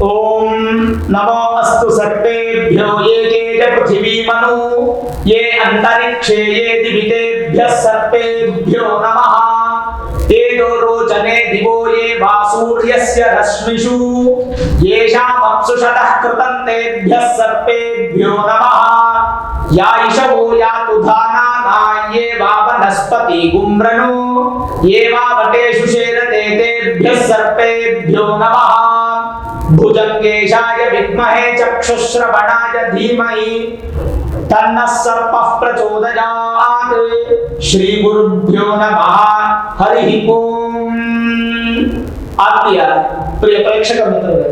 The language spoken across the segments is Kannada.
ओम नमो अस्तु सर्वेभ्यो ये च पृथिवी मनु ये अंतरिक्षे ये दिवितेभ्यः सर्वेभ्यो नमः ये रोचने दिवो ये वासूर्यस्य रश्मिषु येषामप्सुषतः कृतं तेभ्यः सर्वेभ्यो नमः या ईशवो या तुधाना ये वा वनस्पति गुम्रनु ये वा वटेषु शेरते तेभ्यः सर्वेभ्यो नमः भुजंगेशाय विद्महे चक्षुश्रवणाय धीमहि तन्नः सर्पः प्रचोदयात् श्री गुरुभ्यो नमः हरि ओम। आत्मीय प्रिय प्रेक्षक ಮಿತ್ರರೇ,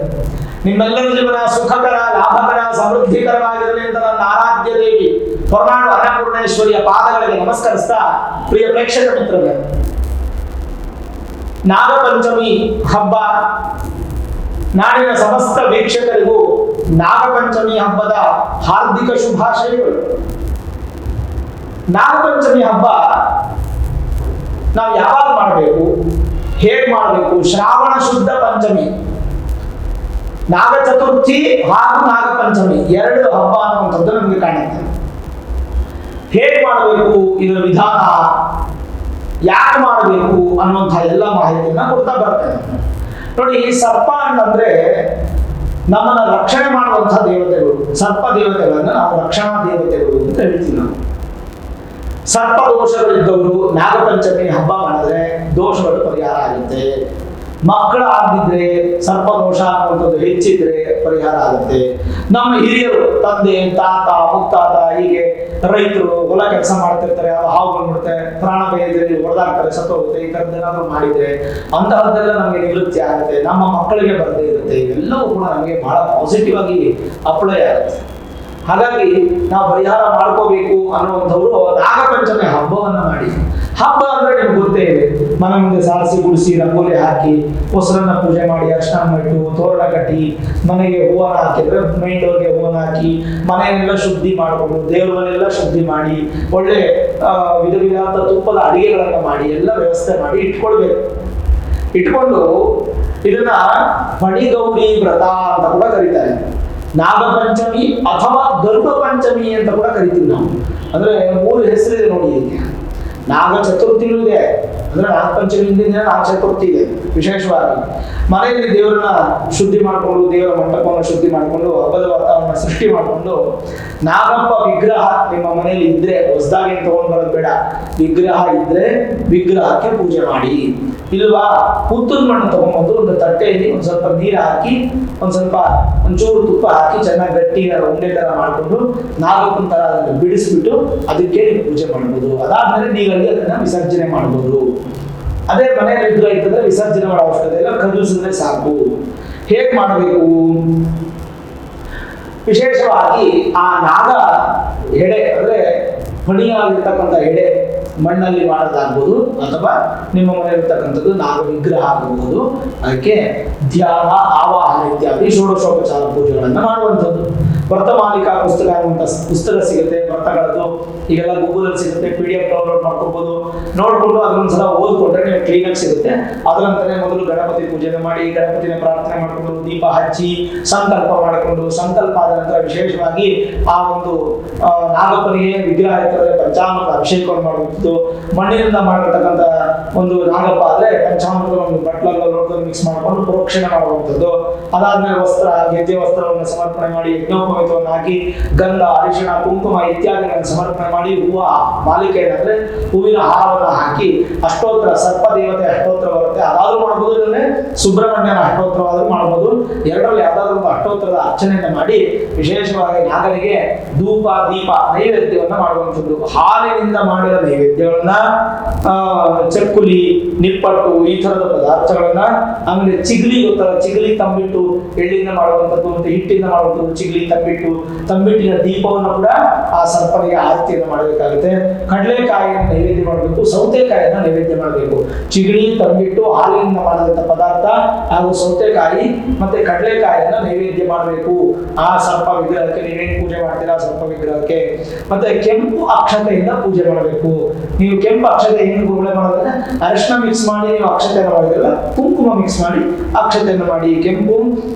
ನಿಮ್ಮೆಲ್ಲರ ಜೀವನ ಸುಖಕರ ಲಾಭಕರ ಸಮೃದ್ಧಿಕರವಾಗಿರಲಿ ಅಂತ ನನ್ನ ಆರಾಧ್ಯ ದೇವಿ ಹೊರನಾಡು ಅನ್ನಪೂರ್ಣೇಶ್ವರಿಯ ಪಾದಗಳಿಗೆ ನಮಸ್ಕರಿಸ್ತಾ, ಪ್ರಿಯ ಪ್ರೇಕ್ಷಕ ಮಿತ್ರರೇ, ನಾಗಪಂಚಮಿ ಹಬ್ಬ ನಾಡಿನ ಸಮಸ್ತ ವೀಕ್ಷಕರಿಗೂ ನಾಗಪಂಚಮಿ ಹಬ್ಬದ ಹಾರ್ದಿಕ ಶುಭಾಶಯಗಳು. ನಾಗಪಂಚಮಿ ಹಬ್ಬ ನಾವು ಯಾವಾಗ ಮಾಡಬೇಕು, ಹೇಗೆ ಮಾಡಬೇಕು? ಶ್ರಾವಣ ಶುದ್ಧ ಪಂಚಮಿ, ನಾಗ ಚತುರ್ಥಿ ಹಾಗೂ ನಾಗಪಂಚಮಿ ಎರಡು ಹಬ್ಬ ಅನ್ನುವಂಥದ್ದು ನಮಗೆ ಕಾಣುತ್ತೆ. ಹೇಗೆ ಮಾಡಬೇಕು, ಇದರ ವಿಧಾನ, ಯಾಕೆ ಮಾಡಬೇಕು ಅನ್ನುವಂಥ ಎಲ್ಲ ಮಾಹಿತಿಯನ್ನ ಕೊಡ್ತಾ ಬರ್ತೇನೆ. ನೋಡಿ, ಸರ್ಪ ಅಂತಂದ್ರೆ ನಮ್ಮನ್ನ ರಕ್ಷಣೆ ಮಾಡುವಂತಹ ದೇವತೆಗಳು, ಸರ್ಪ ದೇವತೆಗಳನ್ನ ನಾವು ರಕ್ಷಣಾ ದೇವತೆಗಳು ಅಂತ ಹೇಳ್ತೀವಿ ನಾವು. ಸರ್ಪ ದೋಷಗಳಿದ್ದವರು ನಾಗಪಂಚಮಿ ಹಬ್ಬ ಮಾಡಿದ್ರೆ ದೋಷಗಳು ಪರಿಹಾರ ಆಗುತ್ತೆ. ಮಕ್ಕಳಾಗಿದ್ರೆ ಸರ್ಪ ದೋಷ ಅನ್ನುವಂಥದ್ದು ಹೆಚ್ಚಿದ್ರೆ ಪರಿಹಾರ ಆಗುತ್ತೆ. ನಮ್ಮ ಹಿರಿಯರು, ತಂದೆ, ತಾತ, ಮುತ್ತಾತ, ಹೀಗೆ ರೈತರು ಹೊಲ ಕೆಲಸ ಮಾಡ್ತಿರ್ತಾರೆ, ಹಾವು ಬಂದ್ಬಿಡುತ್ತೆ, ಪ್ರಾಣ ಭಯದಲ್ಲಿ ಹೊಡೆದಾಡ್ತಾರೆ, ಸತ್ತೋಗುತ್ತೆ, ಈ ಥರದ್ದೇನಾದ್ರೂ ಮಾಡಿದ್ರೆ ಅಂತಹದ್ದೆಲ್ಲ ನಮಗೆ ನಿವೃತ್ತಿ ಆಗುತ್ತೆ. ನಮ್ಮ ಮಕ್ಕಳಿಗೆ ಬರದೇ ಇರುತ್ತೆ. ಇವೆಲ್ಲವೂ ಕೂಡ ನಮಗೆ ಬಹಳ ಪಾಸಿಟಿವ್ ಆಗಿ ಅಪ್ಲೈ ಆಗುತ್ತೆ. ಹಾಗಾಗಿ ನಾವು ಪರಿಹಾರ ಮಾಡ್ಕೋಬೇಕು ಅನ್ನುವಂಥವ್ರು ನಾಗಪಂಚಮಿ ಹಬ್ಬವನ್ನ ಮಾಡಿ. ಹಬ್ಬ ಅಂದ್ರೆ ನಿಮ್ಗೆ ಗೊತ್ತೇ ಇದೆ, ಮನೆ ಮುಂದೆ ಸಾರಿಸಿ ಗುಡಿಸಿ ರಂಗೋಲಿ ಹಾಕಿ ಹೊಸರನ್ನ ಪೂಜೆ ಮಾಡಿ ಅರ್ಶನ ಇಟ್ಟು ತೋರಣ ಕಟ್ಟಿ ಮನೆಗೆ ಹೂವನ್ನ ಹಾಕಿದ್ರೆ ಮೈನ್ ಡೋರ್ಗೆ ಹೂವನ್ನ ಹಾಕಿ ಮನೆಯನ್ನೆಲ್ಲ ಶುದ್ಧಿ ಮಾಡಿಕೊಂಡು ದೇವ್ರ ಮನೆಯೆಲ್ಲ ಶುದ್ಧಿ ಮಾಡಿ ಒಳ್ಳೆ ವಿಧ ವಿಧವಾದ ತುಪ್ಪದ ಅಡಿಗೆಗಳನ್ನ ಮಾಡಿ ಎಲ್ಲ ವ್ಯವಸ್ಥೆ ಮಾಡಿ ಇಟ್ಕೊಳ್ಬೇಕು. ಇಟ್ಕೊಂಡು ಇದನ್ನ ಪಣಿಗೌರಿ ವ್ರತ ಅಂತ ಕೂಡ ಕರೀತಾರೆ. ನಾಗಪಂಚಮಿ ಅಥವಾ ಗರುಡ ಪಂಚಮಿ ಅಂತ ಕೂಡ ಕರಿತೀವಿ ನಾವು. ಅಂದ್ರೆ 3 ಹೆಸರಿದೆ ನೋಡಿ ಇದಕ್ಕೆ. ನಾಗ ಚತುರ್ಥಿನೂ ಇದೆ, ಅಂದ್ರೆ ನಾಗಪಂಚಮಿ ಹಿಂದಿನ ನಾಗ ಚತುರ್ಥಿ ಇದೆ. ವಿಶೇಷವಾಗಿ ಮನೆಯಲ್ಲಿ ದೇವರನ್ನ ಶುದ್ಧಿ ಮಾಡಿಕೊಂಡು, ದೇವರ ಮಂಟಪವನ್ನು ಶುದ್ಧಿ ಮಾಡಿಕೊಂಡು, ಹಬ್ಬದ ವಾತಾವರಣ ಸೃಷ್ಟಿ ಮಾಡಿಕೊಂಡು, ನಾಗಪ್ಪ ವಿಗ್ರಹ ನಿಮ್ಮ ಮನೆಯಲ್ಲಿ ಇದ್ರೆ, ಹೊಸದಾಗಿ ತಗೊಂಡು ಬರೋದು ಬೇಡ, ವಿಗ್ರಹ ಇದ್ರೆ ವಿಗ್ರಹಕ್ಕೆ ಪೂಜೆ ಮಾಡಿ. ಇಲ್ವಾ, ಹುತ್ತದ ಮಣ್ಣು ತಗೊಂಡ್ಬಂದು ಒಂದು ತಟ್ಟೆಯಲ್ಲಿ ಒಂದ್ ಸ್ವಲ್ಪ ನೀರು ಹಾಕಿ ಒಂಚೂರು ತುಪ್ಪ ಹಾಕಿ ಚೆನ್ನಾಗಿ ಗಟ್ಟಿ ಉಂಡೆ ತರ ಮಾಡಿಕೊಂಡು ನಾಗಪ್ಪನ ತರ ಅದನ್ನು ಬಿಡಿಸ್ಬಿಟ್ಟು ಅದಕ್ಕೆ ನೀವು ಪೂಜೆ ಮಾಡ್ಬೋದು. ಅದಾದ್ಮೇಲೆ ನೀರಲ್ಲಿ ಅದನ್ನ ವಿಸರ್ಜನೆ ಮಾಡ್ಬೋದು. ಅದೇ ಮನೆಯಲ್ಲಿ ವಿಗ್ರಹ ಇರ್ತದೆ, ವಿಸರ್ಜನೆ ಮಾಡೋ ಅವಶ್ಯಕತೆ ಇಲ್ಲ, ಕದಲಿಸಿದ್ರೆ ಸಾಕು. ಹೇಗ್ ಮಾಡಬೇಕು? ವಿಶೇಷವಾಗಿ ಆ ನಾಗ ಎಡೆ ಅಂದ್ರೆ ಫಣಿಯಾಗಿರ್ತಕ್ಕಂಥ ಎಡೆ ಮಣ್ಣಲ್ಲಿ ಮಾಡೋದಾಗ್ಬೋದು, ಅಥವಾ ನಿಮ್ಮ ಮನೆಯಲ್ಲಿರ್ತಕ್ಕಂಥದ್ದು ನಾಗ ವಿಗ್ರಹ ಆಗಬಹುದು. ಅದಕ್ಕೆ ಧ್ಯಾನ, ಆವಾಹನ ಇತ್ಯಾದಿ ಷೋಡಶೋಪಚಾರ ಪೂಜೆಗಳನ್ನ ಮಾಡುವಂಥದ್ದು. ವ್ರತಮಾಲಿಕಾ ಪುಸ್ತಕ ಅನ್ನುವಂಥ ಪುಸ್ತಕ ಸಿಗುತ್ತೆ, ವ್ರತಗಳದ್ದು ಈಗೆಲ್ಲ ಗೂಗಲ್ ಸಿಗುತ್ತೆ, PDF ಡೌನ್ಲೋಡ್ ಮಾಡ್ಕೋಬಹುದು. ನೋಡ್ಕೊಂಡು ಅದನ್ನೊಂದ್ಸಲ ಓದ್ಕೊಂಡ್ರೆ ನೀವು ಕ್ಲೀನಾಗಿ ಸಿಗುತ್ತೆ. ಅದರಂತಾನೆ ಮೊದಲು ಗಣಪತಿ ಪೂಜೆನ ಮಾಡಿ, ಗಣಪತಿನ ಪ್ರಾರ್ಥನೆ ಮಾಡಿಕೊಂಡು, ದೀಪ ಹಚ್ಚಿ ಸಂಕಲ್ಪ ಮಾಡಿಕೊಂಡು, ಸಂಕಲ್ಪ ಆದ ನಂತರ ವಿಶೇಷವಾಗಿ ಆ ಒಂದು ನಾಗಪ್ಪನಿಗೆ ವಿಗ್ರಹ ಇರ್ತದೆ, ಪಂಚಾಮೃತ ಅಭಿಷೇಕವನ್ನು ಮಾಡುವಂಥದ್ದು. ಮಣ್ಣಿನಿಂದ ಮಾಡಿರ್ತಕ್ಕಂಥ ಒಂದು ನಾಗಪ್ಪ ಆದ್ರೆ ಪಂಚಾಮೃತ ಒಂದು ಬಟ್ಲಲ್ಲಿ ಮಿಕ್ಸ್ ಮಾಡಿಕೊಂಡು ಪ್ರೋಕ್ಷಣೆ ಮಾಡುವಂಥದ್ದು. ಅದಾದ್ಮೇಲೆ ವಸ್ತ್ರ, ಗೆಜ್ಜೆ ವಸ್ತ್ರವನ್ನು ಸಮರ್ಪಣೆ ಮಾಡಿ, ಯಜ್ಞೋಪವೀತವನ್ನು ಹಾಕಿ, ಗಂಧ, ಅರಿಶಿಣ, ಕುಂಕುಮ ಇತ್ಯಾದಿಗಳನ್ನು ಸಮರ್ಪಣೆ ಮಾಡಿ, ಹೂವ ಮಾಲಿಕೆ ಅಂದ್ರೆ ಹೂವಿನ ಹಾರವನ್ನು ಹಾಕಿ, ಅಷ್ಟೋತ್ತರ, ಸರ್ಪ ದೇವತೆ ಅಷ್ಟೋತ್ತರ ಬರುತ್ತೆ, ಅದಾದ್ರೂ ಮಾಡಬಹುದು, ಇಲ್ಲಂದ್ರೆ ಸುಬ್ರಹ್ಮಣ್ಯನ ಅಷ್ಟೋತ್ತರವಾದ್ರೂ ಮಾಡಬಹುದು. ಎರಡರಲ್ಲಿ ಯಾವ್ದಾದ್ರು ಒಂದು ಅಷ್ಟೋತ್ತರದ ಅರ್ಚನೆಯನ್ನು ಮಾಡಿ ವಿಶೇಷವಾಗಿ ನಾಗನಿಗೆ ಧೂಪ, ದೀಪ, ನೈವೇದ್ಯವನ್ನ ಮಾಡುವಂಥದ್ದು. ಹಾಲಿನಿಂದ ಮಾಡಿದ ನೈವೇದ್ಯವನ್ನ, ಚಕ್ಕುಲಿ, ನಿಪ್ಪಟ್ಟು, ಈ ತರದ ಪದಾರ್ಥಗಳನ್ನ, ಆಮೇಲೆ ಚಿಗ್ಲಿ ಗೊತ್ತಲ್ಲ, ಚಿಗ್ಲಿ ತಂಬಿಟ್ಟು ಎಳ್ಳಿಂದ ಮಾಡುವಂಥದ್ದು, ಮತ್ತೆ ಹಿಟ್ಟಿಂದ ಮಾಡುವಂಥದ್ದು, ಚಿಗ್ಲಿ ತಂಬಿಟ್ಟಿನ ದೀಪವನ್ನು ಕೂಡ ಆ ಸರ್ಪನಿಗೆ ಆರತಿಯನ್ನು ಮಾಡಬೇಕಾಗುತ್ತೆ. ಕಡಲೆಕಾಯಿಯನ್ನು ನೈವೇದ್ಯ ಮಾಡಬೇಕು, ಸೌತೆಕಾಯಿಯನ್ನು ನೈವೇದ್ಯ ಮಾಡಬೇಕು. ಚಿಗಳಿ, ತಂಬಿಟ್ಟು, ಹಾಲಿನಿಂದ ಮಾಡಿದಂಥ ಪದಾರ್ಥ ಹಾಗೂ ಸೌತೆಕಾಯಿ ಮತ್ತೆ ಮತ್ತೆ ಕಡಲೆಕಾಯಿಯನ್ನ ನೈವೇದ್ಯ ಮಾಡಬೇಕು ಆ ಸರ್ಪ ವಿಗ್ರಹಕ್ಕೆ. ನೀವೇನು ಪೂಜೆ ಮಾಡ್ತೀರಾ ಸರ್ಪ ವಿಗ್ರಹಕ್ಕೆ. ಮತ್ತೆ ಕೆಂಪು ಅಕ್ಷತೆಯಿಂದ ಪೂಜೆ ಮಾಡಬೇಕು. ನೀವು ಕೆಂಪು ಅಕ್ಷತೆ ಏನು ಪೂಜೆ ಮಾಡೋದ್ರೆ ಅರಿಶಿನ ಮಿಕ್ಸ್ ಮಾಡಿ ನೀವು ಅಕ್ಷತೆಯನ್ನು ಮಾಡಿದ್ರಲ್ಲ, ಕುಂಕುಮ ಮಿಕ್ಸ್ ಮಾಡಿ ಅಕ್ಷತೆಯನ್ನು ಮಾಡಿ ಕೆಂಪು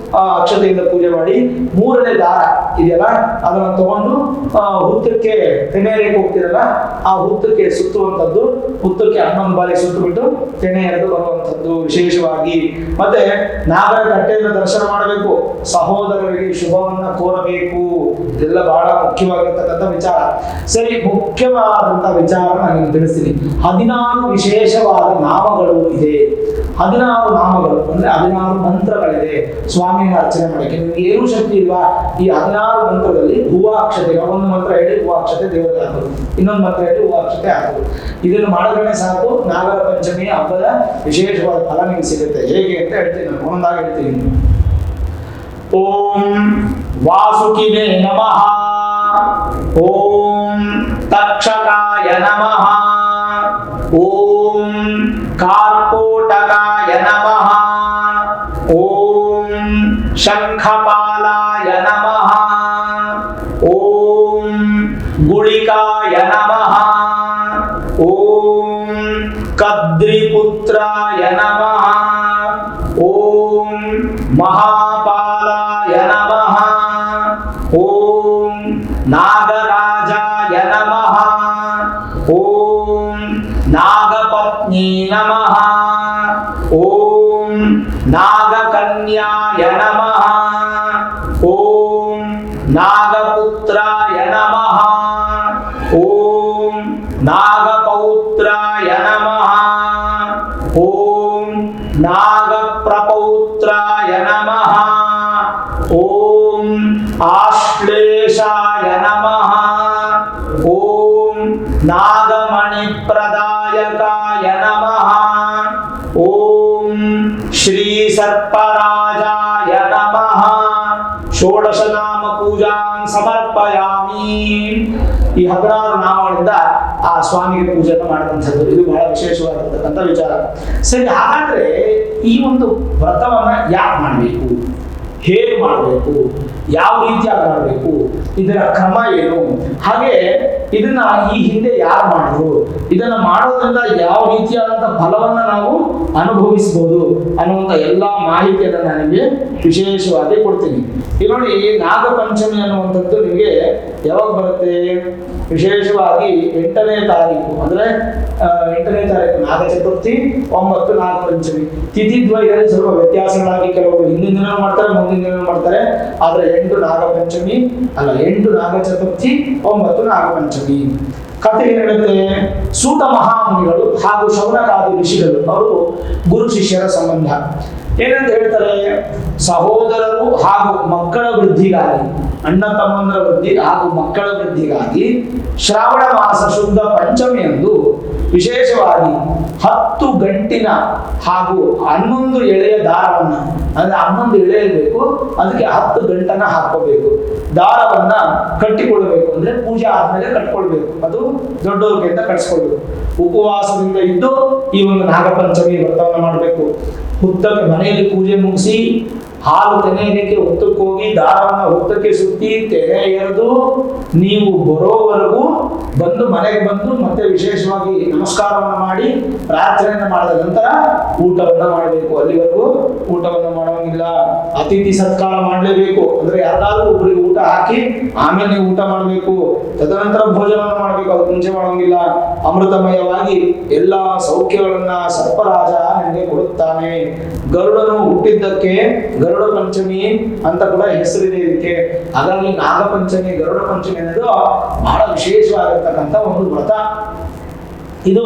ಅಕ್ಷತೆಯಿಂದ ಪೂಜೆ ಮಾಡಿ. ಮೂರನೇ ದಾರ ಇದೆಯಲ್ಲ ಅದನ್ನ ತಗೊಂಡು ಹುತ್ತಕ್ಕೆ ತೆನೆ ರೇಖೆ ಹೋಗ್ತಿರಲ್ಲ ಆ ಹುತ್ತಕ್ಕೆ ಸುತ್ತುವಂಥದ್ದು. ಹುತ್ತಕ್ಕೆ 11 ಬಾರಿ ಸುತ್ತು ಬಿಟ್ಟು ತೆನೆ ಎರೆದು ಬರುವಂಥದ್ದು ವಿಶೇಷವಾಗಿ. ಮತ್ತೆ ನಾಗರ ಕಟ್ಟೆಯನ್ನು ದರ್ಶನ ಮಾಡಬೇಕು. ಸಹೋದರರಿಗೆ ಶುಭವನ್ನ ಕೋರಬೇಕು. ಇದೆಲ್ಲ ಬಹಳ ಮುಖ್ಯವಾಗಿರ್ತಕ್ಕಂಥ ವಿಚಾರ. ಸರಿ, ಮುಖ್ಯವಾದಂತ ವಿಚಾರ ನಾನು ತಿಳಿಸ್ತೀನಿ. 16 ವಿಶೇಷವಾದ ನಾಮಗಳು ಇದೆ. 16 ನಾಮಗಳು ಅಂದ್ರೆ 16 ಮಂತ್ರಗಳಿದೆ ಸ್ವಾಮಿಯನ್ನು ಅರ್ಚನೆ ಮಾಡಕ್ಕೆ. ನಿಮ್ಗೆ ಏನೂ ಶಕ್ತಿ ಇಲ್ವಾ, ಈ 16 ಮಂತ್ರದಲ್ಲಿ ಹೂವಾಕ್ಷತೆ, ಒಂದು ಮಂತ್ರ ಹೇಳಿ ಹೂವಾಕ್ಷತೆ ದೇವರಿಗೆ ಹಾಕೋದು, ಇನ್ನೊಂದು ಮಂತ್ರ ಹೇಳಿ ಹೂವಾಕ್ಷತೆ ಹಾಕೋದು. ಇದನ್ನು ಮಾಡಿದ್ರೆ ಸಾಕು, ನಾಗರ ಪಂಚಮಿ ಹಬ್ಬದ ವಿಶೇಷವಾದ ಫಲ ನಿಮ್ಗೆ ಸಿಗುತ್ತೆ. ಹೇಗೆ ಅಂತ ಹೇಳ್ತೀನಿ, ನಾನು ಒಂದೊಂದಾಗಿ ಹೇಳ್ತೀನಿ. ಓಂ ವಾಸುಕಿನೇ ನಮಃ. ಓಂ ತಕ್ಷಕಾಯ ನಮಃ. ಓಂ ಕಾರ್ಕೋಟಕಾಯ ನಮಃ. ಓಂ ಶಂಖಪಾಲಾಯ ನಮಃ. ಓಂ ಗುಳಿಕಾಯ ನಮಃ. ಓಂ ಕದ್ರಿಪುತ್ರಾಯ ನಮಃ. ಓಂ ಮಹಾಪಾಲಾಯ ನಮಃ. ಓಂ ನಾಗರಾಜಾಯ ನಮಃ. ಓಂ ನಾಗಪತ್ನಿ ನಮಃ. ಓಂ ನಾಗಕನ್ಯಾಯ ನಮಃ. ಓಂ ನಾಗಪುತ್ರಾಯ ನಮಃ. ಓಂ ನಾಗಪೌತ್ರಾಯ ನಮಃ. ಓಂ ನಾಗಪ್ರಪೌತ್ರಾಯ ನಮಃ. ಓಂ ಆಶ್ಲೇಷಾಯ ನಮಃ. ಓಂ ನಾಗಮಣಿಪ್ರದಾಯಕಾಯ ನಮಃ. ಓಂ ಶ್ರೀ ಸರ್ಪರಾಜಾಯ ನಮಃ. ಷೋಡಶ ನಾಮ ಪೂಜಾಂ ಸಮರ್ಪಯಾಮಿ. ಈ 16 ನಾಮಗಳಿಂದ ಆ ಸ್ವಾಮಿಗೆ ಪೂಜೆಯನ್ನು ಮಾಡಿದಂಥದ್ದು. ಇದು ಬಹಳ ವಿಶೇಷವಾಗಿರ್ತಕ್ಕಂಥ ವಿಚಾರ. ಸರಿ, ಹಾಗಾದ್ರೆ ಈ ಒಂದು ವ್ರತವನ್ನ ಯಾಕೆ ಮಾಡಬೇಕು, ಹೇಗೆ ಮಾಡಬೇಕು, ಯಾವ ರೀತಿಯಾಗಿ ಮಾಡಬೇಕು, ಇದರ ಕ್ರಮ ಏನು, ಹಾಗೆ ಇದನ್ನ ಈ ಹಿಂದೆ ಯಾರು ಮಾಡಿದ್ರು, ಇದನ್ನ ಮಾಡೋದ್ರಿಂದ ಯಾವ ರೀತಿಯಾದಂಥ ಫಲವನ್ನ ನಾವು ಅನುಭವಿಸಬಹುದು ಅನ್ನುವಂಥ ಎಲ್ಲ ಮಾಹಿತಿಯನ್ನು ನಾನು ನಿಮಗೆ ವಿಶೇಷವಾಗಿ ಕೊಡ್ತೀನಿ. ಈಗ ನೋಡಿ, ನಾಗಪಂಚಮಿ ಅನ್ನುವಂಥದ್ದು ನಿಮಗೆ ಯಾವಾಗ ಬರುತ್ತೆ, ವಿಶೇಷವಾಗಿ 8ನೇ ತಾರೀಕು, ಅಂದ್ರೆ 8ನೇ ತಾರೀಕು ನಾಗ ಚತುರ್ಥಿ, 9 ನಾಗಪಂಚಮಿ. ತಿಥಿದ್ವಯದಲ್ಲಿ ಸ್ವಲ್ಪ ವ್ಯತ್ಯಾಸಗಳಾಗಿ ಕೆಲವರು ಹಿಂದಿನ ದಿನ ಮಾಡ್ತಾರೆ, ಮುಂದಿನ ದಿನ ಮಾಡ್ತಾರೆ. ಆದ್ರೆ 8 ನಾಗಪಂಚಮಿ ಅಲ್ಲ, 8 ನಾಗ ಚತುರ್ಥಿ, 9 ನಾಗಪಂಚಮಿ. ಕಥೆ ಏನಿರುತ್ತೆ, ಸೂತ ಮಹಾಮುನಿಗಳು ಹಾಗೂ ಶೌನಕಾದಿ ಋಷಿಗಳು ಅವರು ಗುರು ಶಿಷ್ಯರ ಸಂಬಂಧ. ಏನಂತ ಹೇಳ್ತಾರೆ, ಸಹೋದರರು ಹಾಗೂ ಮಕ್ಕಳ ವೃದ್ಧಿಗಾಗಿ, ಅಣ್ಣ ತಮ್ಮಂದರ ವೃದ್ಧಿ ಹಾಗೂ ಮಕ್ಕಳ ವೃದ್ಧಿಗಾಗಿ ಶ್ರಾವಣ ಮಾಸ ಶುದ್ಧ ಪಂಚಮಿಯಂದು ವಿಶೇಷವಾಗಿ 10 ಗಂಟಿನ ಹಾಗೂ 11 ಎಳೆಯ ದಾರವನ್ನ, ಅಂದ್ರೆ 11 ಎಳೆ ಇರಬೇಕು, ಅದಕ್ಕೆ 10 ಗಂಟನ್ನ ಹಾಕೋಬೇಕು. ದಾರವನ್ನ ಕಟ್ಟಿಕೊಳ್ಬೇಕು, ಅಂದ್ರೆ ಪೂಜೆ ಆದ್ಮೇಲೆ ಕಟ್ಕೊಳ್ಬೇಕು, ಅದು ದೊಡ್ಡವ್ರಿಗೆ ಅಂತ ಕಟ್ಸ್ಕೊಳ್ಬೇಕು. ಉಪವಾಸದಿಂದ ಇದ್ದು ಈ ಒಂದು ನಾಗಪಂಚಮಿ ವ್ರತವನ್ನ ಮಾಡಬೇಕು. ಹುತ್ತಕ್ಕೆ ಮನೆಯಲ್ಲಿ ಪೂಜೆ ಮುಗಿಸಿ ಹಾಲು ತೆನೆಯಲಿಕ್ಕೆ ಹುತ್ತಕ್ಕೆ ಹೋಗಿ ದಾರವನ್ನ ಹುತ್ತಕ್ಕೆ ಸುತ್ತಿ ತೆನೆ ಎರೆದು ನೀವು ಬರೋವರೆಗೂ ಬಂದು ಮನೆಗೆ ಬಂದು ಮತ್ತೆ ವಿಶೇಷವಾಗಿ ನಮಸ್ಕಾರವನ್ನ ಮಾಡಿ ಪ್ರಾರ್ಥನೆಯನ್ನ ಮಾಡಿದ ನಂತರ ಊಟವನ್ನ ಮಾಡಬೇಕು. ಅಲ್ಲಿವರೆಗೂ ಊಟವನ್ನ ಮಾಡೋಂಗಿಲ್ಲ. ಅತಿಥಿ ಸತ್ಕಾರ ಮಾಡಲೇಬೇಕು, ಅಂದ್ರೆ ಯಾರಾದ್ರೂ ಒಬ್ಬರಿಗೆ ಊಟ ಹಾಕಿ ಆಮೇಲೆ ನೀವು ಊಟ ಮಾಡಬೇಕು. ತದನಂತರ ಭೋಜನವನ್ನು ಮಾಡಬೇಕು, ಅದಕ್ಕೆ ಮುಂಚೆ ಮಾಡೋಂಗಿಲ್ಲ. ಅಮೃತಮಯವಾಗಿ ಎಲ್ಲಾ ಸೌಖ್ಯಗಳನ್ನ ಸರ್ಪರಾಜ ನಿಮಗೆ ಕೊಡುತ್ತಾನೆ. ಗರುಡನು ಹುಟ್ಟಿದ್ದಕ್ಕೆ ಗರುಡ ಪಂಚಮಿ ಅಂತ ಕೂಡ ಹೆಸರಿದೆ ಇದಕ್ಕೆ. ಹಾಗಾಗಿ ನಾಗಪಂಚಮಿ, ಗರುಡ ಪಂಚಮಿ ಅನ್ನೋದು ಬಹಳ ವಿಶೇಷವಾಗಿರ್ತಕ್ಕಂಥ ಒಂದು ವ್ರತ. ಇದು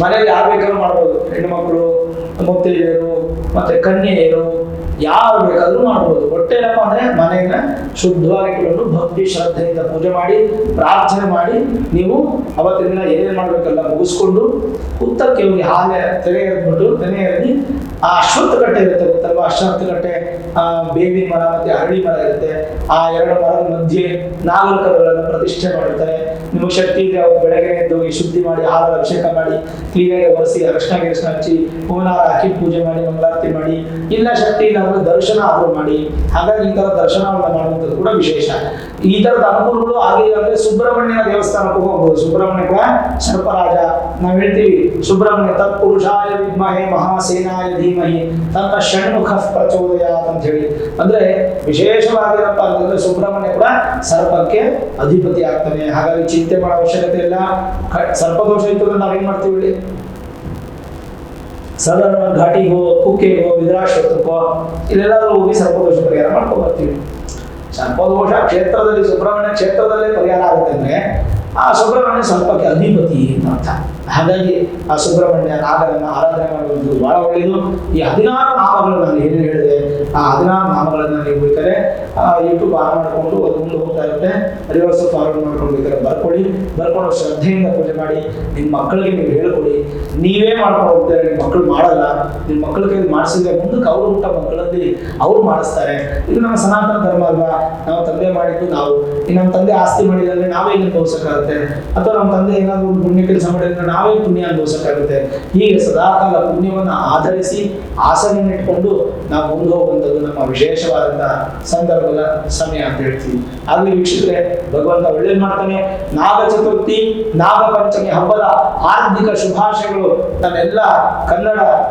ಮನೆಯಲ್ಲಿ ಯಾರು ಬೇಕಾದ್ರೂ ಮಾಡ್ಬೋದು. ಹೆಣ್ಣುಮಕ್ಕಳು, ಮುತ್ತೈದೆಯರು, ಮತ್ತೆ ಕನ್ಯೆಯರು, ಯಾರು ಬೇಕಾದ್ರೂ ಮಾಡ್ಬೋದು. ಒಟ್ಟೆ ಏನಪ್ಪ ಅಂದ್ರೆ ಮನೆಯನ್ನ ಶುದ್ಧವಾಗಿಟ್ಟುಕೊಂಡು ಭಕ್ತಿ ಶ್ರದ್ಧೆಯಿಂದ ಪೂಜೆ ಮಾಡಿ ಪ್ರಾರ್ಥನೆ ಮಾಡಿ ನೀವು ಅವತ್ತಿನ ದಿನ ಏನೇನು ಮಾಡ್ಬೇಕಲ್ಲ ಮುಗಿಸ್ಕೊಂಡು ಹುತ್ತಕ್ಕೆ ಹೋಗಿ ಹಾಲೆ ತೆನೆ ಎರೆದ್ಬಿಟ್ಟು, ತೆನೆ ಎರೆದಿ ಆ ಅಶ್ವತ್ಥ ಕಟ್ಟೆ ಇರುತ್ತೆ ಗೊತ್ತಲ್ವಾ, ಅಶ್ವತ್ಥ ಕಟ್ಟೆ ಬೇವಿನ ಮರ ಮತ್ತೆ ಅರಳಿ ಮರ ಇರುತ್ತೆ. ಆ ಎರಡು ಮರದ ಮಧ್ಯೆ ನಾಗರಕರುಗಳನ್ನು ಪ್ರತಿಷ್ಠೆ ಮಾಡಿರ್ತಾರೆ. ನಿಮಗೆ ಶಕ್ತಿ ಇದ್ರೆ ಅವ್ರು ಬೆಳಗ್ಗೆ ಎದ್ದು ಶುದ್ಧಿ ಮಾಡಿ ಹಾಲು ಅಭಿಷೇಕ ಮಾಡಿ ಕ್ಲೀನಾಗಿ ಒರೆಸಿ ಅರಶಿನ ಗಿರಶಿನ ಹಚ್ಚಿ ಹೂವಿನಾರ ಹಾಕಿ ಪೂಜೆ ಮಾಡಿ ಮಂಗಳಾರತಿ ಮಾಡಿ, ಇಲ್ಲ ಶಕ್ತಿ ಇಲ್ಲ ಅಂದ್ರೆ ದರ್ಶನ ಆದ್ರೂ ಮಾಡಿ. ಹಾಗಾಗಿ ಈ ತರ ದರ್ಶನವನ್ನ ಮಾಡುವಂಥದ್ದು ಕೂಡ ವಿಶೇಷ. ಈ ತರದ ಅನುಕೂಲಗಳು ಆಗಿಲ್ಲ ಅಂದ್ರೆ ಸುಬ್ರಹ್ಮಣ್ಯನ ದೇವಸ್ಥಾನಕ್ಕೂ ಹೋಗ್ಬೋದು. ಸುಬ್ರಹ್ಮಣ್ಯ ಕೂಡ ಸರ್ಪರಾಜ. ನಾವ್ ಹೇಳ್ತೀವಿ ಸುಬ್ರಹ್ಮಣ್ಯ ತತ್ಪುರುಷಾಯ ವಿದ್ಮಹೇ ಮಹಾಸೇನಾಯ ಧೀಮಹಿ ತನ್ನ ಷಣ್ಮುಖ ಪ್ರಚೋದಯಾತ್ ಅಂತ ಹೇಳಿ. ಅಂದ್ರೆ ವಿಶೇಷವಾಗಿರಪ್ಪ ಅಂತಂದ್ರೆ ಸುಬ್ರಹ್ಮಣ್ಯ ಕೂಡ ಸರ್ಪಕ್ಕೆ ಅಧಿಪತಿ ಆಗ್ತಾನೆ. ಹಾಗಾಗಿ ಚಿಂತೆ ಮಾಡೋ ಅವಶ್ಯಕತೆ ಇಲ್ಲ. ಸರ್ಪದೋಷ ಇತ್ತು ಅಂದ್ರೆ ನಾವೇನ್ ಮಾಡ್ತೀವಿ, ಸಾಧಾರಣ ಘಾಟಿಗೋ ಕುಕ್ಕೆಗೋ ವಿದ್ರಾಶ್ವತ್ವಕ್ಕೋ ಇಲ್ಲೆಲ್ಲಾದ್ರೂ ಹೋಗಿ ಸರ್ಪದೋಷ ಪರಿಹಾರ ಮಾಡ್ಕೊಂಡು ಬರ್ತೀವಿ. ಸರ್ಪದೋಷ ಕ್ಷೇತ್ರದಲ್ಲಿ ಸುಬ್ರಹ್ಮಣ್ಯ ಕ್ಷೇತ್ರದಲ್ಲೇ ಪರಿಹಾರ ಆಗುತ್ತೆ ಅಂದ್ರೆ ಆ ಸುಬ್ರಹ್ಮಣ್ಯ ಸರ್ಪಕ್ಕೆ ಅಧಿಪತಿ ಅಂತ ಅರ್ಥ. ಹಾಗಾಗಿ ಆ ಸುಬ್ರಹ್ಮಣ್ಯ ನಾಗರನ್ನ ಆರಾಧನೆ ಮಾಡುವುದು ಬಹಳ ಒಳ್ಳೆಯದು. ಈ 16 ನಾಮಗಳು ನಾನು ಏನು ಹೇಳಿದೆ, ಆ 16 ನಾಮಗಳನ್ನ ನೀವು ಬೇಕಾದ್ರೆ ಯೂಟ್ಯೂಬ್ ಆನ್ ಮಾಡಿಕೊಂಡು ಅದು ಮುಂದೆ ಹೋಗ್ತಾ ಇರುತ್ತೆ, ರಿವರ್ಸ್ ಫಾರ್ವರ್ಡ್ ಮಾಡ್ಕೊಂಡು ಬೇಕಾದ್ರೆ ಬರ್ಕೊಂಡು ಶ್ರದ್ಧೆಯಿಂದ ಪೂಜೆ ಮಾಡಿ. ನಿಮ್ಮ ಮಕ್ಕಳಿಗೆ ನೀವು ಹೇಳ್ಕೊಡಿ. ನೀವೇ ಮಾಡ್ಕೊಂಡು ಹೋಗ್ತಾರೆ, ನಿಮ್ಮ ಮಕ್ಕಳು ಮಾಡಲ್ಲ. ನಿಮ್ಮ ಮಕ್ಕಳ ಕೈಲಿ ಮಾಡಿಸಿದ್ರೆ ಮುಂದಕ್ಕೆ ಅವ್ರು ಊಟ ಮಕ್ಕಳಲ್ಲಿ ಅವ್ರು ಮಾಡಿಸ್ತಾರೆ. ಇದು ನಮ್ಮ ಸನಾತನ ಧರ್ಮ ಅಲ್ವಾ. ನಾವು ತಂದೆ ಮಾಡಿದ್ದು ನಾವು, ನಮ್ಮ ತಂದೆ ಆಸ್ತಿ ಮಾಡಿದ್ರೆ ನಾವೇ ಅನುಭವಿಸಕ್ಕಾಗುತ್ತೆ, ಅಥವಾ ನಮ್ಮ ತಂದೆ ಏನಾದ್ರು ಒಂದು ಪುಣ್ಯ ಕೆಲಸ ಮಾಡಿದ್ರೆ ನಾವೇ ಪುಣ್ಯ ಅನುಭವಿಸಕ್ಕಾಗುತ್ತೆ. ಹೀಗೆ ಸದಾಕಾಲ ಪುಣ್ಯವನ್ನು ಆಧರಿಸಿ ಆಸನೆಯನ್ನಿಟ್ಕೊಂಡು ನಾವು ಮುಂದೆ ಹೋಗುವಂಥದ್ದು ನಮ್ಮ ವಿಶೇಷವಾದಂತಹ ಸಂದರ್ಭದ ಸಮಯ ಅಂತ ಹೇಳ್ತೀವಿ. ಆಗಲಿ ವೀಕ್ಷಕರೇ, ಭಗವಂತ ಒಳ್ಳೇದು ಮಾಡ್ತಾನೆ. ನಾಗ ಚತುರ್ಥಿ ನಾಗ ಪಂಚಮಿ ಹಬ್ಬದ ಹಾರ್ದಿಕ ಶುಭಾಶಯಗಳು ನನ್ನೆಲ್ಲ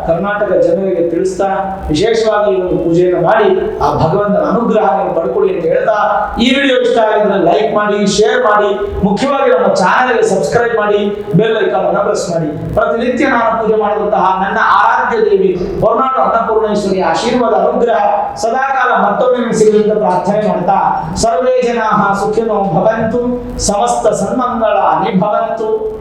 ಕರ್ನಾಟಕ ಜನರಿಗೆ ತಿಳಿಸ್ತಾ, ವಿಶೇಷವಾಗಿ ಈ ಒಂದು ಪೂಜೆಯನ್ನು ಮಾಡಿ ಆ ಭಗವಂತನ ಅನುಗ್ರಹ ಪಡ್ಕೊಳ್ಳಿ ಅಂತ ಹೇಳ್ತಾ, ಈ ವಿಡಿಯೋ ಇಷ್ಟ ಆಗಿದ್ರೆ ಲೈಕ್ ಮಾಡಿ, ಶೇರ್ ಮಾಡಿ, ಮುಖ್ಯವಾಗಿ ನಮ್ಮ ಚಾನೆಲ್ಗೆ ಸಬ್ಸ್ಕ್ರೈಬ್ ಮಾಡಿ, ಬೆಲ್ ಐಕಾನ್ ಅನ್ನು ಪ್ರೆಸ್ ಮಾಡಿ. ಪ್ರತಿನಿತ್ಯ ನಾನು ಪೂಜೆ ಮಾಡುವಂತಹ ನನ್ನ ಆರಾಧ್ಯ ದೇವಿ ಹೊರನಾಡು ಅನ್ನಪೂರ್ಣೇಶ್ವರಿ ಆಶೀರ್ವಾದ ಅನುಗ್ರಹ ಸದಾಕಾಲ ಮತ್ತೊಮ್ಮೆ ಸಿಗಲಿ ಅಂತ ಪ್ರಾರ್ಥನೆ ಮಾಡ್ತಾ, ಸರ್ವೇ ಜನಾಃ ಸುಖಿನೋ ಭವಂತು, ಸಮಸ್ತ ಸನ್ಮಂಗಳಾನಿ ಭವಂತು.